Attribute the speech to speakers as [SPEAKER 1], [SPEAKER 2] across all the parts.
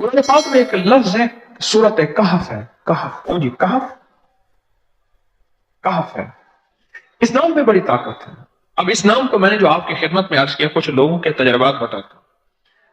[SPEAKER 1] قرآن پاک میں ایک لفظ ہے، سورت کہف ہے، کہف، جی کہف، کہف ہے۔ اس نام میں بڑی طاقت ہے۔ اب اس نام کو میں نے جو آپ کی خدمت میں عرض کیا، کچھ لوگوں کے تجربات بتاتا ہوں۔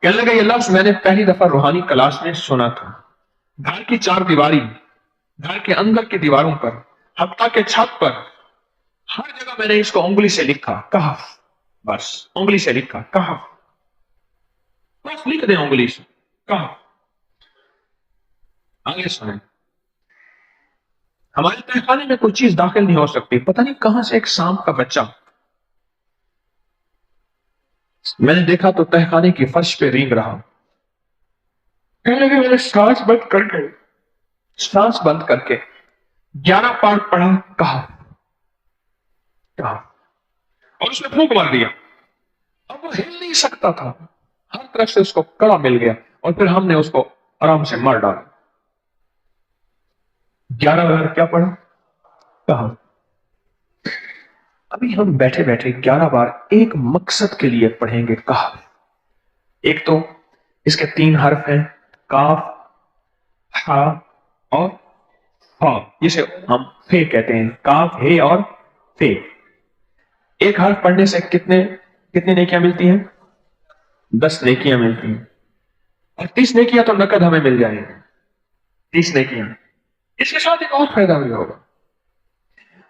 [SPEAKER 1] کہنے لگا یہ لفظ میں نے پہلی دفعہ روحانی کلاس میں سنا تھا۔ گھر کی چار دیواری، گھر کے اندر کی دیواروں پر، حتیٰ کہ چھت پر، ہر جگہ میں نے اس کو انگلی سے لکھا، کہف، بس انگلی سے لکھا کہف، بس لکھ دیں انگلی سے کہف۔ آگے سنیں، ہمارے تہخانے میں کوئی چیز داخل نہیں ہو سکتی، پتہ نہیں کہاں سے ایک سانپ کا بچہ میں نے دیکھا تو تہخانے کی فرش پہ رینگ رہا۔ کہنے لگے میں نے سانس بند کر کے 11 پار پڑھا کہف، کہف، اور اس نے پھونک مار دیا۔ اب وہ ہل نہیں سکتا تھا، ہر طرف سے اس کو کڑا مل گیا، اور پھر ہم نے اس کو آرام سے مار ڈالا۔ 11 بار کیا پڑھا؟ کہف۔ ابھی ہم بیٹھے بیٹھے 11 بار ایک مقصد کے لیے پڑھیں گے کہف۔ ایک تو اس کے 3 حرف ہیں، کاف، ہا اور فا، جسے ہم فے کہتے ہیں، کاف، ہے اور فے۔ ایک حرف پڑھنے سے کتنے نیکیاں ملتی ہیں؟ 10 نیکیاں ملتی ہیں، اور 30 نیکیاں تو نقد ہمیں مل جائیں گی، 30 نیکیاں۔ اس کے ساتھ ایک اور فائدہ بھی ہوگا،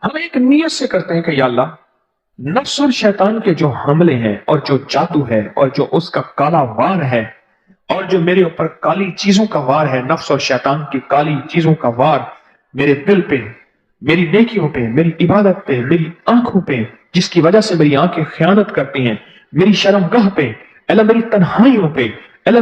[SPEAKER 1] ہم ایک نیت سے کرتے ہیں کہ یا اللہ، نفس اور شیطان کے جو حملے ہیں اور جو جادو ہے اور جو اس کا کالا وار ہے اور جو میرے اوپر کالی چیزوں کا وار ہے، نفس اور شیطان کی کالی چیزوں کا وار میرے دل پہ، میری نیکیوں پہ، میری عبادت پہ، میری آنکھوں پہ، جس کی وجہ سے میری آنکھیں خیانت کرتی ہیں، میری شرمگاہ پہ، اللہ میری تنہائیوں پہ، اللہ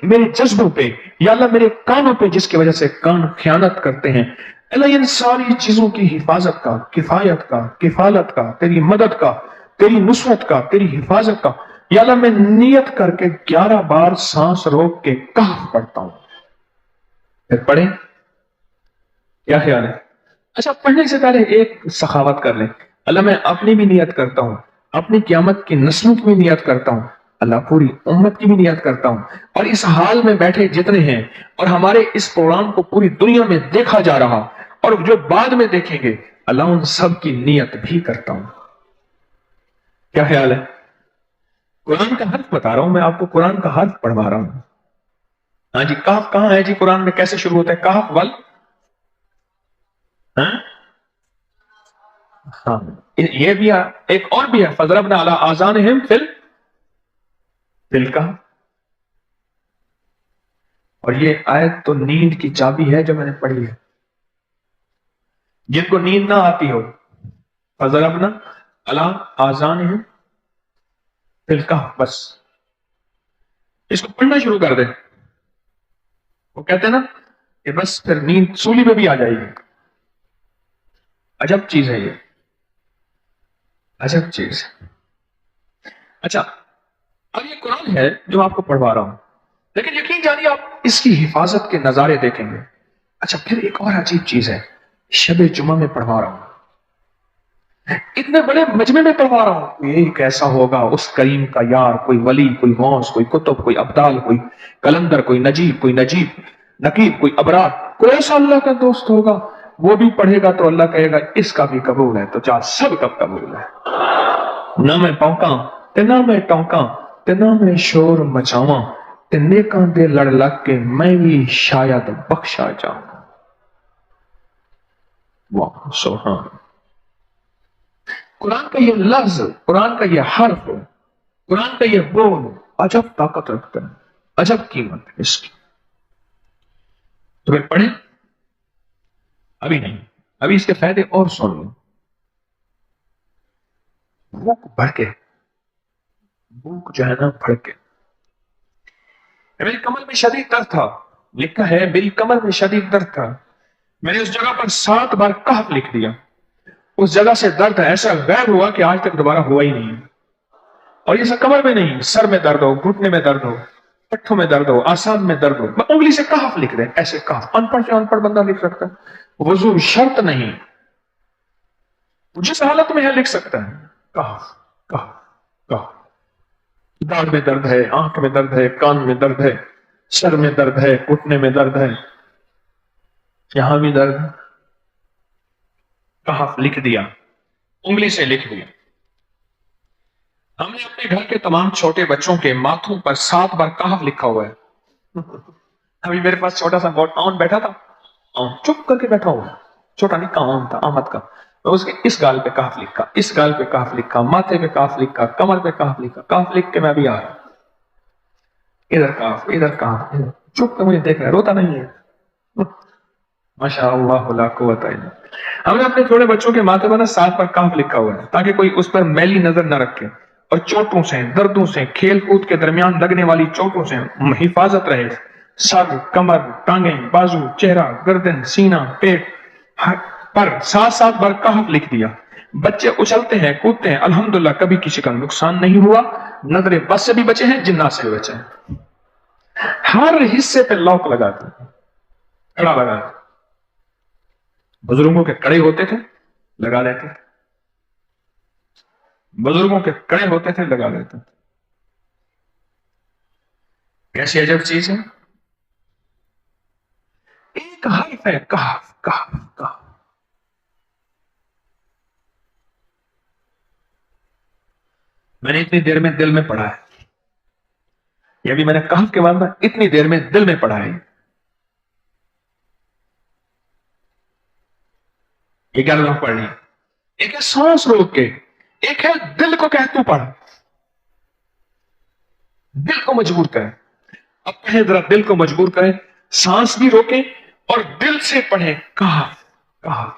[SPEAKER 1] میرے جذبوں پہ، یا اللہ میرے کانوں پہ جس کی وجہ سے کان خیانت کرتے ہیں، اللہ ان ساری چیزوں کی حفاظت کا، کفایت کا، کفالت کا، تیری مدد کا، تیری نصرت کا، تیری حفاظت کا، یا اللہ میں نیت کر کے 11 بار سانس روک کے کہف پڑھتا ہوں۔ پھر پڑھیں، کیا خیال ہے؟ اچھا، پڑھنے سے پہلے ایک سخاوت کر لیں، اللہ میں اپنی بھی نیت کرتا ہوں، اپنی قیامت کی نسلوں کی بھی نیت کرتا ہوں، اللہ پوری امت کی بھی نیت کرتا ہوں، اور اس حال میں بیٹھے جتنے ہیں اور ہمارے اس پروگرام کو پوری دنیا میں دیکھا جا رہا اور جو بعد میں دیکھیں گے، اللہ ان سب کی نیت بھی کرتا ہوں۔ کیا خیال ہے؟ قرآن کا حرف بتا رہا ہوں میں آپ کو، قرآن کا حرف پڑھوا رہا ہوں۔ ہاں جی، کاف کہاں ہے جی قرآن میں؟ کیسے شروع ہوتا ہے کاف؟ ول، ہاں، یہ بھی ہے، ایک اور بھی ہے، فضربنا علی آذانہم فی الکہف۔ اور یہ آیت تو نیند کی چابی ہے جو میں نے پڑھی ہے۔ جن کو نیند نہ آتی ہو، فضربنا علی آذانہم فی الکہف، بس اس کو پڑھنا شروع کر دیں، وہ کہتے ہیں نا کہ بس پھر نیند سولی پہ بھی آ جائے گی۔ عجب چیز ہے یہ، عجب چیز۔ اچھا، اب یہ قرآن ہے جو آپ کو پڑھوا رہا ہوں، لیکن یقین جانیے آپ اس کی حفاظت کے نظارے دیکھیں گے۔ اچھا، پھر ایک اور عجیب چیز ہے، شب جمعہ میں پڑھوا رہا ہوں، اتنے بڑے مجمع میں پڑھوا رہا ہوں، یہ کیسا ہوگا اس کریم کا یار، کوئی ولی، کوئی غوث، کوئی قطب، کوئی ابدال، کوئی کلندر، کوئی نجیب، کوئی نقیب، کوئی ابرار، کوئی ایسا اللہ کا دوست ہوگا، وہ بھی پڑھے گا تو اللہ کہے گا اس کا بھی قبول ہے، تو چاہ سب کا قبول ہے۔ نہ میں پونکاں تے نہ میں ٹونکاں تے نہ میں شور مچاواں تے نیکاں دے لڑ لگ کے میں بھی شاید بخشا جاؤں۔ واہ سبحان، قرآن کا یہ لفظ، قرآن کا یہ حرف، قرآن کا یہ بول عجب طاقت رکھتا ہے، عجب قیمت ہے اس کی۔ تو پھر پڑھیں، ابھی نہیں، ابھی اس کے فائدے اور سن لیں۔ بھوک بڑھ کے، بھوک جو ہے نا بڑھ کے، میری کمر میں شدید درد تھا، لکھا ہے میری کمر میں شدید درد تھا، میں نے اس جگہ پر 7 بار کہف لکھ دیا، اس جگہ سے درد ایسا غائب ہوا کہ آج تک دوبارہ ہوا ہی نہیں۔ اور یہ سب کمر میں نہیں، سر میں درد ہو، گھٹنے میں درد ہو، پٹھوں میں درد ہو، آسان میں درد ہو، انگلی سے کہف لکھ دیں، ایسے کہف، ان پڑھ سے ان پڑھ بندہ لکھ سکتا ہے، وضو شرط نہیں، جس حالت میں ہے لکھ سکتا ہے، کہف، کہف، کہف۔ داڑھ میں درد ہے، آنکھ میں درد ہے، کان میں درد ہے، سر میں درد ہے، گھٹنے میں درد ہے، یہاں بھی درد ہے، کہف لکھ دیا، انگلی سے لکھ دیا۔ ہم نے اپنے گھر کے تمام چھوٹے بچوں کے ماتھوں پر 7 بار کہف لکھا ہوا ہے۔ ابھی میرے پاس چھوٹا سا آن بیٹھا تھا، چپ کر کے بیٹھا ہوا، چھوٹا نہیں کام تھا، آمد کا، اس کے اس گال پہ کہف لکھا، اس گال پہ کہف لکھا، ماتھے پہ کہف لکھا، کمر پہ کہف لکھا، کہف لکھ کے میں ابھی آ رہا ہوں، ادھر کہف، ادھر کہف، چپ کر مجھے دیکھ رہا ہے، روتا نہیں ہے۔ ماشاء اللہ لا قوت الا باللہ۔ ہم نے اپنے چھوٹے بچوں کے ماتھے پر 7 پر کہف لکھا ہوا ہے تاکہ کوئی اس پر میلی نظر نہ رکھے اور چوٹوں سے، دردوں سے، کھیل کود کے درمیان لگنے والی چوٹوں سے حفاظت رہے۔ سر، کمر، ٹانگیں، بازو، چہرہ، گردن، سینہ، پیٹ پر 7 بار کہف لکھ دیا۔ بچے اچھلتے ہیں، کودتے ہیں، الحمدللہ کبھی کسی کا نقصان نہیں ہوا، نظر بس سے بھی بچے ہیں، جنات سے بھی بچے ہیں۔ ہر حصے پہ لاک لگاتے ہیں، کڑا لگاتے ہیں۔ بزرگوں کے کڑے ہوتے تھے، لگا لیتے تھے، بزرگوں کے کڑے ہوتے تھے، لگا لیتے تھے۔ کیسی عجب چیز ہے، ایک حرف ہے کہف، کہف، کہف۔ میں نے اتنی دیر میں دل میں پڑھا ہے، یہ بھی میں نے کہف کے بعد میں اتنی دیر میں دل میں پڑھا ہے۔ یہ کیا لوگ پڑھ لی؟ ایک ہے سانس روک کے، ایک ہے دل کو کہ تو پڑھ، دل کو مجبور کریں۔ اب کہیں ذرا دل کو مجبور کریں، سانس بھی روکیں اور دل سے پڑھیں کہف، کہف۔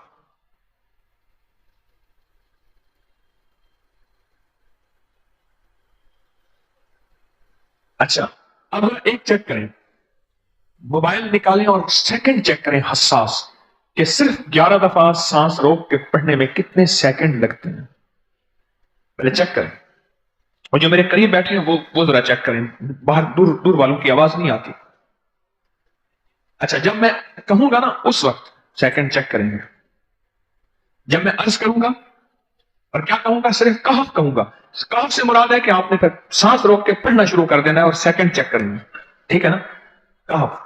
[SPEAKER 1] اچھا، اب ایک چیک کریں، موبائل نکالیں اور سیکنڈ چیک کریں حساس، کہ صرف 11 دفعہ سانس روک کے پڑھنے میں کتنے سیکنڈ لگتے ہیں۔ پہلے چیک کریں، اور جو میرے قریب بیٹھے ہیں وہ ذرا چیک کریں، باہر دور دور والوں کی آواز نہیں آتی۔ اچھا، جب میں کہوں گا نا اس وقت سیکنڈ چیک کریں گے، جب میں عرض کروں گا اور کیا کہوں گا، صرف کہف کہوں گا، کہف سے مراد ہے کہ آپ نے پھر سانس روک کے پڑھنا شروع کر دینا ہے اور سیکنڈ چیک کریں گے، ٹھیک ہے نا؟ کہف،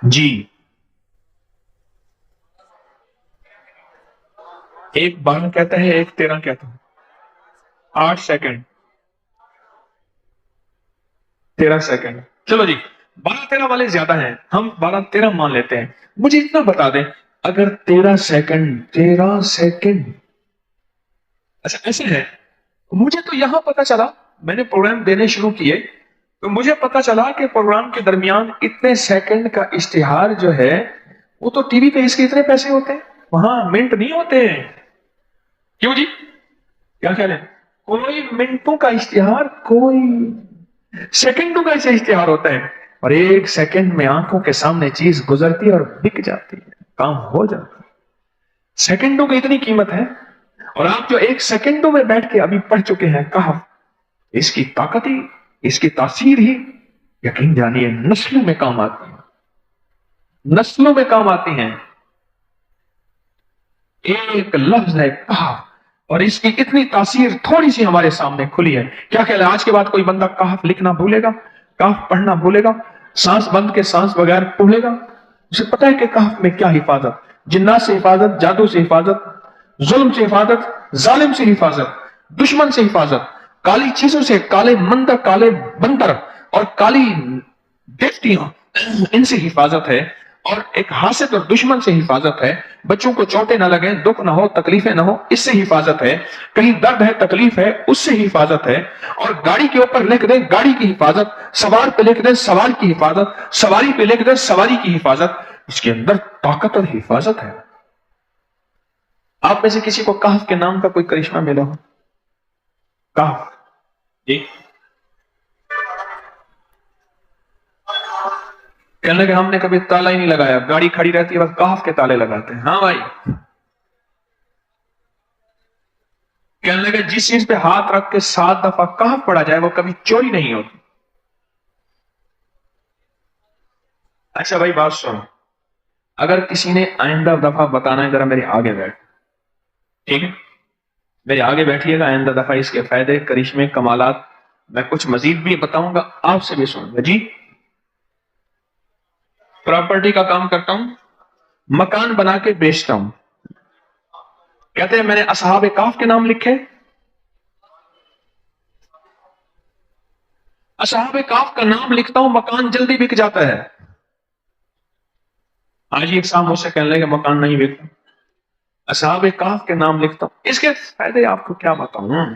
[SPEAKER 1] جی، 1 12 کہتا ہے، 1 13 کہتا ہے، 8 سیکنڈ، 13 سیکنڈ، چلو جی، 12 13 والے زیادہ ہیں، ہم 12 13 مان لیتے ہیں۔ مجھے اتنا بتا دیں، اگر 13 سیکنڈ، 13 سیکنڈ، اچھا ایسے ہے، مجھے تو یہاں پتا چلا، میں نے پروگرام دینے شروع کیے تو مجھے پتا چلا کہ پروگرام کے درمیان اتنے سیکنڈ کا اشتہار جو ہے وہ تو ٹی وی پہ اس کے اتنے پیسے ہوتے ہیں، وہاں منٹ نہیں ہوتے ہیں۔ کیوں جی، کیا خیال ہے؟ کوئی منٹوں کا اشتہار، کوئی سیکنڈوں کا ایسے اشتہار ہوتا ہے، اور 1 سیکنڈ میں آنکھوں کے سامنے چیز گزرتی ہے اور بک جاتی ہے، کام ہو جاتا ہے۔ سیکنڈوں کی اتنی قیمت ہے، اور آپ جو 1 سیکنڈوں میں بیٹھ کے ابھی پڑھ چکے ہیں کہف، اس کی طاقت ہی، اس کی تاثیر ہی یقین جانیے نسلوں میں کام آتی ہے، نسلوں میں کام آتی ہیں۔ ایک لفظ ہے کہف، اور اس کی اتنی تاثیر تھوڑی سی ہمارے سامنے کھلی ہے۔ کیا خیال ہے آج کے بعد کوئی بندہ کہف لکھنا بھولے گا، کہف پڑھنا بھولے گا، سانس بند کے سانس بغیر بھولے گا؟ اسے پتا ہے کہ کہف میں کیا حفاظت، جنات سے حفاظت، جادو سے حفاظت، ظلم سے حفاظت، ظالم سے حفاظت، دشمن سے حفاظت، کالی چیزوں سے، کالے مندر، کالے بندر اور کالی دیکھتیاں، ان سے حفاظت ہے، اور ایک حاسد اور دشمن سے حفاظت ہے، بچوں کو چوٹیں نہ لگیں، دکھ نہ ہو، تکلیفیں نہ ہو، اس سے حفاظت ہے، کہیں درد ہے، تکلیف ہے، اس سے حفاظت ہے، اور گاڑی کے اوپر لکھ دیں گاڑی کی حفاظت، سوار پہ لکھ دیں سوار کی حفاظت، سواری پہ لکھ دیں سواری کی حفاظت، اس کے اندر طاقت اور حفاظت ہے۔ آپ میں سے کسی کو کہف کے نام کا کوئی کرشمہ ملا ہو؟ کہف، جی، کہنے لگے ہم نے کبھی تالا ہی نہیں لگایا، گاڑی کھڑی رہتی ہے بس کہف کے تالے لگاتے ہیں۔ ہاں بھائی، کہنے لگے جس چیز پہ ہاتھ رکھ کے 7 دفعہ کہف پڑا جائے وہ کبھی چوری نہیں ہوتی۔ اچھا بھائی بات سنو، اگر کسی نے آئندہ دفعہ بتانا ہے ذرا میرے آگے بیٹھ، ٹھیک ہے؟ میرے آگے بیٹھیے گا، آئندہ دفعہ اس کے فائدے، کرشمے، کمالات میں کچھ مزید بھی بتاؤں گا، آپ سے بھی سنوں گا۔ جی، پراپرٹی کا کام کرتا ہوں، مکان بنا کے بیچتا ہوں۔ کہتے ہیں میں نے اصحاب کہف کے نام لکھے، اصحاب کہف کا نام لکھتا ہوں، مکان جلدی بک جاتا ہے۔ آج ایک صاحب مجھ سے کہنے لگے مکان نہیں بکتا، اصحاب کہف کے نام لکھتا ہوں، اس کے فائدے آپ کو کیا بتاؤں۔